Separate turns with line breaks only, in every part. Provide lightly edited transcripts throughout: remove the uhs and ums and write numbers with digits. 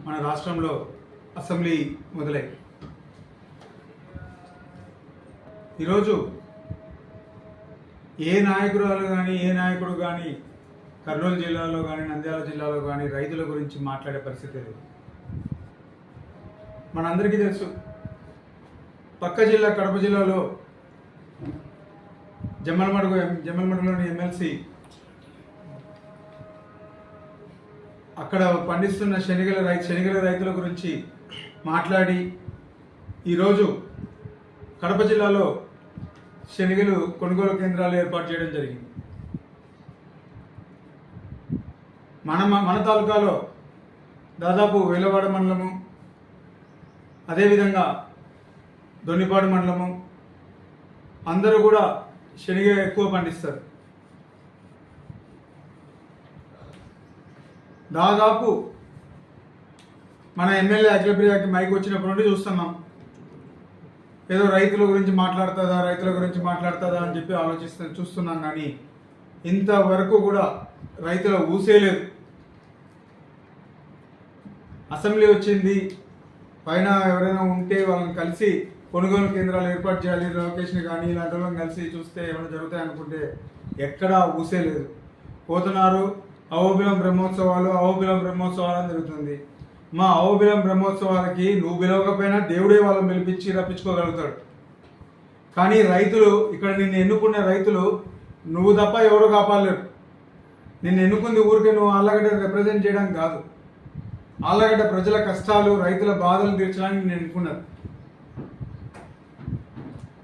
మన రాష్ట్రంలో అసెంబ్లీ మొదలై ఈరోజు ఏ నాయకురాలు కానీ ఏ నాయకుడు కానీ కర్నూలు జిల్లాలో కానీ నంద్యాల జిల్లాలో కానీ రైతుల గురించి మాట్లాడే పరిస్థితి లేదు. మనందరికీ తెలుసు, పక్క జిల్లా కడప జిల్లాలో జమ్మలమడుగులోని ఎమ్మెల్సీ అక్కడ పండిస్తున్న శనగల రైతుల గురించి మాట్లాడి ఈరోజు కడప జిల్లాలో శనగలు కొనుగోలు కేంద్రాలు ఏర్పాటు చేయడం జరిగింది. మన తాలూకాలో దాదాపు వేలవాడ మండలము, అదేవిధంగా దొన్నిపాడు మండలము అందరూ కూడా శనగ ఎక్కువ పండిస్తారు. దాదాపు మన ఎమ్మెల్యే అఖిలప్రియకి మైక్ వచ్చినప్పటి నుండి చూస్తున్నాం, ఏదో రైతుల గురించి మాట్లాడుతుందా అని చెప్పి చూస్తున్నాం. కానీ ఇంతవరకు కూడా రైతుల ఊసే లేదు. అసెంబ్లీ వచ్చింది, పైన ఎవరైనా ఉంటే వాళ్ళని కలిసి కొనుగోలు కేంద్రాలు ఏర్పాటు చేయాలి, లొకేషన్ కానీ ఇలాంటి వాళ్ళని కలిసి చూస్తే ఏమైనా జరుగుతాయి అనుకుంటే ఎక్కడా ఊసే లేదు. పోతున్నారు అహోబిలం బ్రహ్మోత్సవాలు అని జరుగుతుంది. మా అహోబిలం బ్రహ్మోత్సవాలకి నువ్వు పిలవకపోయినా దేవుడే వాళ్ళని పిలిపించి రప్పించుకోగలుగుతాడు. కానీ రైతులు, ఇక్కడ నిన్ను ఎన్నుకునే రైతులు నువ్వు తప్ప ఎవరు కాపాడలేరు. నిన్ను ఎన్నుకుంది ఊరికే నువ్వు ఆళ్ళగడ్డ రిప్రజెంట్ చేయడానికి కాదు, ఆళ్ళగడ్డ ప్రజల కష్టాలు రైతుల బాధలు తీర్చడానికి నిన్ను ఎన్నుకున్నారు.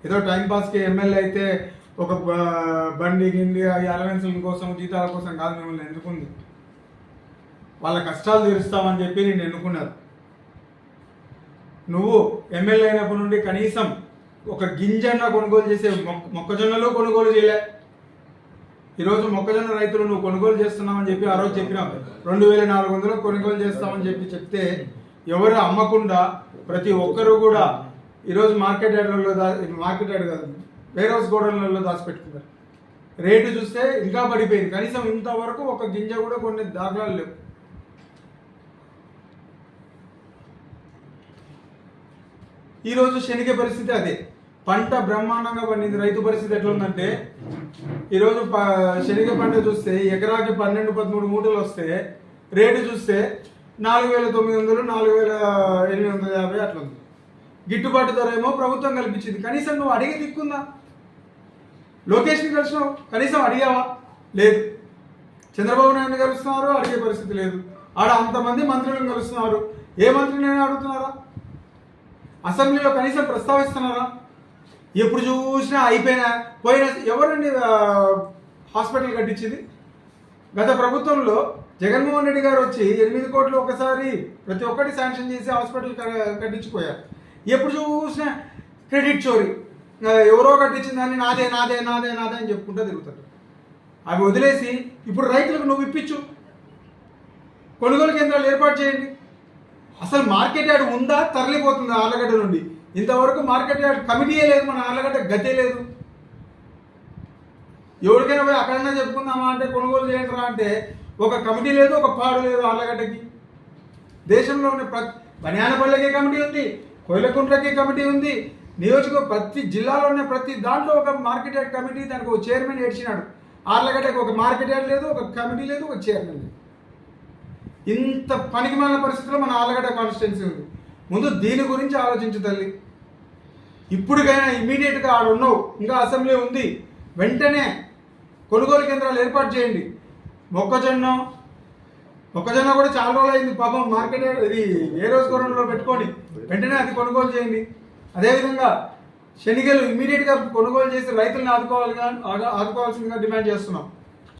ఏదో టైంపాస్కి ఎమ్మెల్యే అయితే ఒక బండి గిండి అలవెన్సుల కోసం జీతాల కోసం కాదు మిమ్మల్ని ఎన్నుకుంది. వాళ్ళ కష్టాలు తీరుస్తామని చెప్పి నేను ఎన్నుకున్నారు. నువ్వు ఎమ్మెల్యే అయినప్పటి నుండి కనీసం ఒక గింజన్న కొనుగోలు చేసే మొక్కజొన్నలు కొనుగోలు చేయలే. ఈరోజు మొక్కజొన్న రైతులు నువ్వు కొనుగోలు చేస్తున్నామని చెప్పి ఆ రోజు చెప్పినావు, 2400 కొనుగోలు చేస్తామని చెప్తే ఎవరు అమ్మకుండా ప్రతి ఒక్కరు కూడా ఈరోజు మార్కెట్ యార్డ్ కాదు, వేర్ హౌస్ గోడౌన్లలో దాచిపెట్టుకున్నారు. రేటు చూస్తే ఇంకా పడిపోయింది. కనీసం ఇంతవరకు ఒక గింజ కూడా కొన్ని దాఖలాలు లేవు. ఈరోజు శనగ పరిస్థితి అదే. పంట బ్రహ్మాండంగా పండింది. రైతు పరిస్థితి ఎట్లా ఉందంటే, ఈరోజు శనగ పంట చూస్తే ఎకరాకి 12-13 మూటలు వస్తే రేటు చూస్తే 4900, 4850 అట్లా ఉంది. గిట్టుబాటు ధర ఏమో ప్రభుత్వం కల్పించింది. కనీసం నువ్వు అడిగే దిక్కుందా? లోకేష్ని కలిసినావు, కనీసం అడిగావా? లేదు. చంద్రబాబు నాయుడు కలుస్తున్నారు, అడిగే పరిస్థితి లేదు. ఆడ అంతమంది మంత్రులను కలుస్తున్నారు, ఏ మంత్రిని అడుగుతున్నారా? అసెంబ్లీలో కనీసం ప్రస్తావిస్తున్నారా? ఎప్పుడు చూసినా పోయిన ఎవరండి హాస్పిటల్ కట్టించింది? గత ప్రభుత్వంలో జగన్మోహన్ రెడ్డి గారు వచ్చి 8 కోట్లు ఒకసారి ప్రతి ఒక్కటి శాంక్షన్ చేసి హాస్పిటల్ కట్టించిపోయారు. ఎప్పుడు చూసినా క్రెడిట్ చోరీ, ఎవరో కట్టించిందని నాదే అని చెప్పుకుంటూ తిరుగుతారు. అవి వదిలేసి ఇప్పుడు రైతులకు నువ్వు ఇప్పించు, కొనుగోలు కేంద్రాలు ఏర్పాటు చేయండి. అసలు మార్కెట్ యార్డ్ ఉందా? తరలిపోతుంది ఆళ్ళగడ్డ నుండి. ఇంతవరకు మార్కెట్ యార్డ్ కమిటీయే లేదు, మన ఆళ్ళగడ్డ గతే లేదు. ఎవరికైనా పోయి అక్కడైనా చెప్పుకుందామా అంటే కొనుగోలు చేయండి రా అంటే ఒక కమిటీ లేదు, ఒక పాడు లేదు ఆళ్ళగడ్డకి. దేశంలో ఉన్న బనియానపల్లెకి కమిటీ ఉంది, కోయిలకుంట్లకి కమిటీ ఉంది, ప్రతి జిల్లాలో ఉన్న ప్రతి దాంట్లో ఒక మార్కెట్ యార్డ్ కమిటీ, దానికి ఒక చైర్మన్ ఏడ్చినాడు. ఆళ్ళగడ్డకి ఒక మార్కెట్ యార్డ్ లేదు, ఒక కమిటీ లేదు, ఒక చైర్మన్ లేదు. ఇంత పనికిమాలిన పరిస్థితిలో మన ఆళ్ళగడ్డ కాన్స్టిట్యున్సీ ఉంది. ముందు దీని గురించి ఆలోచించు తల్లి. ఇప్పుడుకైనా ఇమీడియట్గా ఆడ ఉన్నావు, ఇంకా అసెంబ్లీ ఉంది, వెంటనే కొనుగోలు కేంద్రాలు ఏర్పాటు చేయండి. మొక్కజొన్న కూడా చాలా రోజులు అయింది పాపం, మార్కెట్ ఇది ఏ రోజు గోడంలో పెట్టుకొని వెంటనే అది కొనుగోలు చేయండి. అదేవిధంగా శనగలు ఇమీడియట్గా కొనుగోలు చేసి రైతులను ఆదుకోవాల్సిందిగా డిమాండ్ చేస్తున్నాం.